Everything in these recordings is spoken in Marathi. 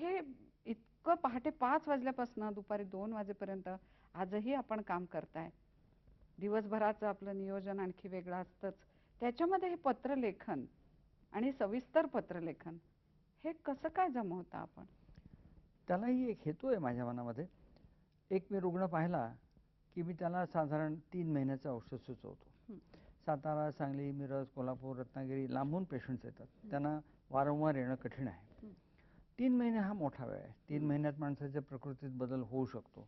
हे इतकं पहाटे 5 वाजल्यापासून दुपारी 2 वाजेपर्यंत आजही आपण काम करताय. दिवसभराचं आपलं नियोजन आणखी वेगळं असतंच. त्याच्यामध्ये हे पत्रलेखन आणि सविस्तर पत्रलेखन हे कसं काय जमवता आपण? त्यालाही एक हेतू आहे माझ्या मनामध्ये. एक मी रुग्ण पाहिला की मी त्याला साधारण 3 महिन्याचं औषध सुचवतो. सातारा, सांगली, मिरज, कोल्हापूर, रत्नागिरी लांबून पेशंट्स येतात. त्यांना वारंवार येणं कठीण आहे. 3 महिने हा मोठा वेळ आहे. 3 महिन्यात माणसाच्या प्रकृतीत बदल होऊ शकतो.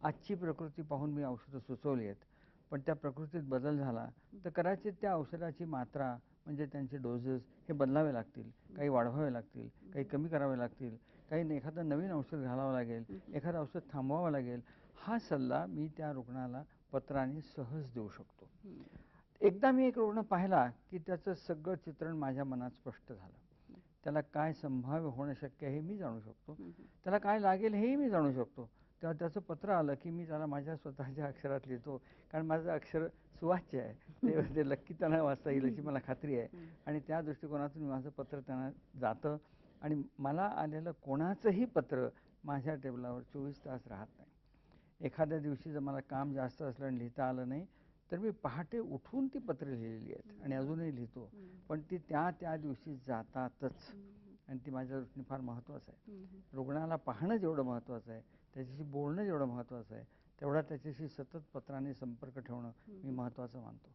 आजची प्रकृती पाहून मी औषधं सुचवली आहेत, पण त्या प्रकृतीत बदल झाला तर कदाचित त्या औषधाची मात्रा म्हणजे त्यांचे डोसेस हे बदलावे लागतील, काही वाढवावे लागतील, काही कमी करावे लागतील, काही एखादं नवीन औषध घालावं लागेल, एखादं औषध थांबवावं लागेल. हा सल्ला मी त्या रुग्णाला पत्राने सहज देऊ शकतो. एकदा मी एक रुग्ण पाहिला की त्याचं सगळं चित्रण माझ्या मनात स्पष्ट झालं. त्याला काय संभाव्य होणं शक्य आहे हे मी जाणू शकतो, त्याला काय लागेल हेही मी जाणू शकतो. तेव्हा त्याचं पत्र आलं की मी त्याला माझ्या स्वतःच्या अक्षरात लिहितो, कारण माझं अक्षर सुवाच्य आहे. ते लक्की त्यांना वाचता येईल अशी मला खात्री आहे. आणि त्या दृष्टिकोनातून माझं पत्र त्यांना जातं. आणि मला आलेलं कोणाचंही पत्र माझ्या टेबलावर 24 तास राहत नाही. एखाद्या दिवशी जर मला काम जास्त असलं आणि लिहिता आलं नाही तर मी पहाटे उठून ती पत्र लिहिलेली आहेत आणि अजूनही लिहितो. पण ती त्या दिवशी जातातच. आणि ती माझ्या दृष्टीने फार महत्त्वाचं आहे. रुग्णाला पाहणं जेवढं महत्त्वाचं आहे, त्याच्याशी बोलणं जेवढं महत्त्वाचं आहे, तेवढा त्याच्याशी सतत पत्राने संपर्क ठेवणं मी महत्त्वाचं मानतो.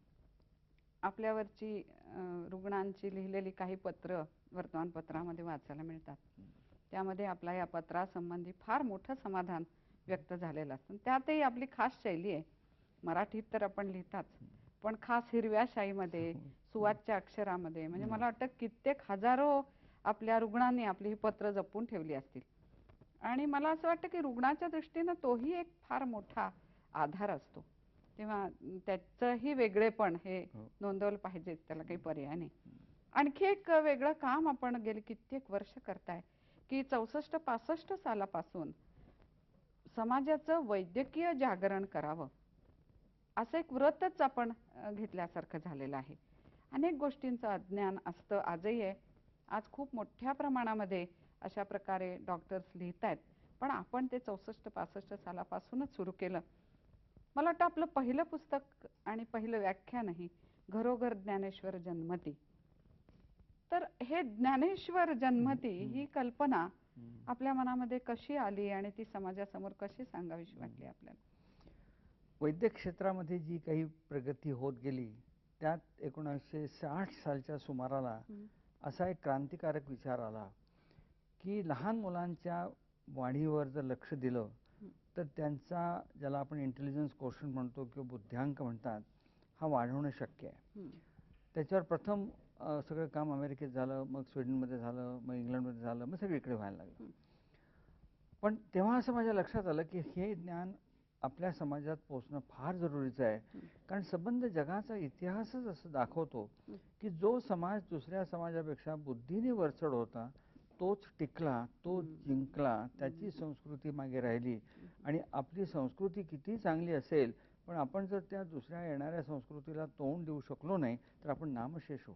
आपल्यावरची रुग्णांची लिहिलेली काही पत्र वर्तमानपत्रामध्ये वाचायला मिळतात. त्यामध्ये आपल्या या पत्रासंबंधी फार मोठं समाधान व्यक्त झालेलं असतं. त्यातही आपली खास शैली आहे. मराठीत तर आपण लिहिताच, पण खास हिरव्या शाईमध्ये, सुवाच्य अक्षरामध्ये. म्हणजे मला वाटतं कित्येक हजारो आपल्या रुग्णांनी आपली ही पत्र जपून ठेवली असतील. आणि मला असं वाटतं की रुग्णाच्या दृष्टीनं तोही एक फार मोठा आधार असतो. तेव्हा त्याचंही वेगळेपण हे नोंदवलं पाहिजे, त्याला काही पर्याय नाही. आणखी एक वेगळं काम आपण गेली कित्येक वर्ष करताय की 64-65 सालापासून समाजाचं वैद्यकीय जागरण करावं असं एक व्रतच आपण घेतल्यासारखं झालेलं आहे. अनेक गोष्टींचं अज्ञान असतं, आजही आहे. आज खूप मोठ्या प्रमाणामध्ये अशा प्रकारे डॉक्टर्स लिहित आहेत, पण आपण ते 64-65 सालापासूनच सुरू केलं. मला वाटतं आपलं पहिलं पुस्तक आणि पहिलं व्याख्यानही घरोघर ज्ञानेश्वर जन्मति. तर हे ज्ञानेश्वर जन्मति ही कल्पना आपल्या मनामध्ये कशी आली आणि ती समाजासमोर कशी सांगावीशी वाटली आपल्याला? वैद्यक क्षेत्रामध्ये जी काही प्रगती होत गेली त्यात 1960 सालच्या सुमाराला असा एक क्रांतिकारक विचार आला की लहान मुलांच्या वाढीवर जर लक्ष दिलं तर त्यांचा, ज्याला आपण इंटेलिजन्स कोशंट म्हणतो किंवा बुद्ध्यांक म्हणतात, हा वाढवणं शक्य आहे. त्याच्यावर प्रथम सगळं काम अमेरिकेत झालं, मग स्वीडनमध्ये झालं, मग इंग्लंडमध्ये झालं, मग सगळीकडे व्हायला लागलं. पण तेव्हा असं माझ्या लक्षात आलं की हे ज्ञान आपल्या समाजात पोहोचणं फार जरुरीचं आहे. कारण संबंध जगाचा इतिहासच असं दाखवतो की जो समाज दुसऱ्या समाजापेक्षा बुद्धीने वरचढ होता तोच टिकला, तो जिंकला, त्याची संस्कृती मागे राहिली. आणि आपली संस्कृती किती चांगली असेल पण आपण जर त्या दुसऱ्या येणाऱ्या संस्कृतीला तोंड देऊ शकलो नाही तर आपण नामशेष होऊ.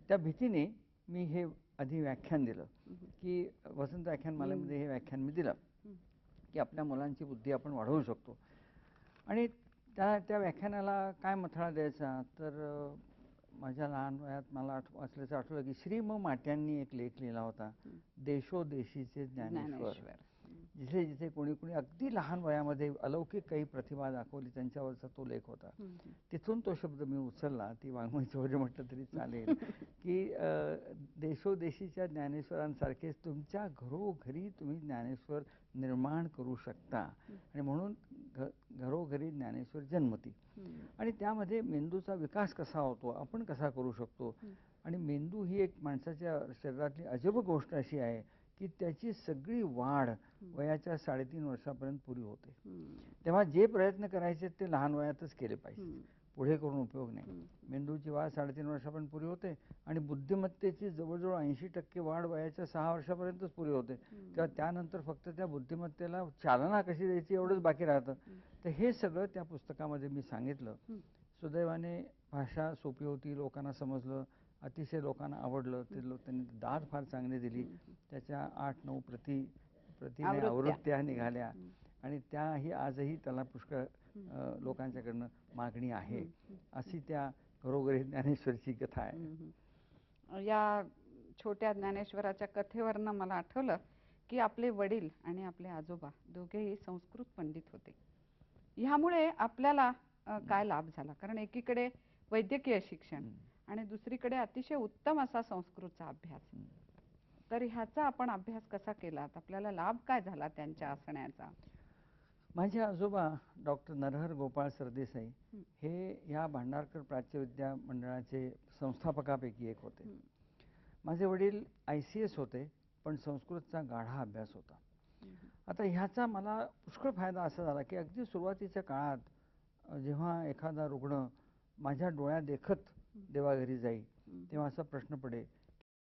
त्या भीतीने मी हे आधी व्याख्यान दिलं की वसंत व्याख्यानमालेमध्ये हे व्याख्यान मी दिलं की आपल्या मुलांची बुद्धी आपण वाढवू शकतो. आणि त्या व्याख्यानाला काय मथळा द्यायचा तर माझ्या लहान वयात मला वाचल्याचं आठवलं की श्री म माट्यांनी एक लेख लिहिला होता, देशोदेशीचे ज्ञानेश्वर. जिथे जिथे कोणी कोणी अगदी लहान वयामध्ये अलौकिक काही प्रतिभा दाखवली त्यांच्यावरचा तो लेख होता. तिथून तो शब्द मी उचलला, ती वाङ्मय चौर्य म्हटलं तरी चालेल की देशोदेशीच्या ज्ञानेश्वरांसारखेच तुमच्या घरोघरी तुम्ही ज्ञानेश्वर निर्माण करू शकता. आणि म्हणून घरोघरी ज्ञानेश्वर जन्मति. आणि त्यामध्ये मेंदूचा विकास कसा होतो, आपण कसा करू शकतो. आणि मेंदू ही एक माणसाच्या शरीरातली अजब गोष्ट अशी आहे की त्याची सगळी वाढ वयाच्या 3.5 वर्षापर्यंत पुरी होते. तेव्हा जे प्रयत्न करायचे ते लहान वयातच केले पाहिजे, पुढे करून उपयोग नाही. मेंदूची वाढ 3.5 वर्षापर्यंत पुरी होते आणि बुद्धिमत्तेची जवळजवळ 80% वाढ वयाच्या 6 वर्षापर्यंतच पुरी होते. तेव्हा त्यानंतर फक्त त्या बुद्धिमत्तेला चालना कशी द्यायची एवढंच बाकी राहतं. तर हे सगळं त्या पुस्तकामध्ये मी सांगितलं. सुदैवाने भाषा सोपी होती, लोकांना समजलं अतिशय लोकांना आवडलं. त्यांनी दाद फार चांगली दिली. त्याच्या 8-9 प्रतिने आवृत्त्या निघाल्या आणि त्याही आजही त्याला पुष्कळ लोकांच्याकडनं मागणी आहे. अशी त्या घरोघरी ज्ञानेश्वरीची कथा आहे. या छोट्या ज्ञानेश्वराच्या कथेवरनं मला आठवलं की आपले वडील आणि आपले आजोबा दोघेही संस्कृत पंडित होते. ह्यामुळे आपल्याला काय लाभ झाला, कारण एकीकडे वैद्यकीय शिक्षण आणि दुसरीकडे अतिशय उत्तम असा संस्कृतचा अभ्यास. तर ह्याचा आपण अभ्यास कसा केला, आपल्याला लाभ काय झाला त्यांच्या असण्याचा? माझे आजोबा डॉक्टर नरहर गोपाळ सरदेसाई हे या भांडारकर प्राच्यविद्या मंडळाचे संस्थापकापैकी एक होते. माझे वडील ICS होते, पण संस्कृतचा गाढा अभ्यास होता. आता ह्याचा मला पुष्कळ फायदा असा झाला की अगदी सुरुवातीच्या काळात जेव्हा एखादा रुग्ण माझ्या डोळ्यादेखत देवाघरी जाई तेव्हा असा प्रश्न पडे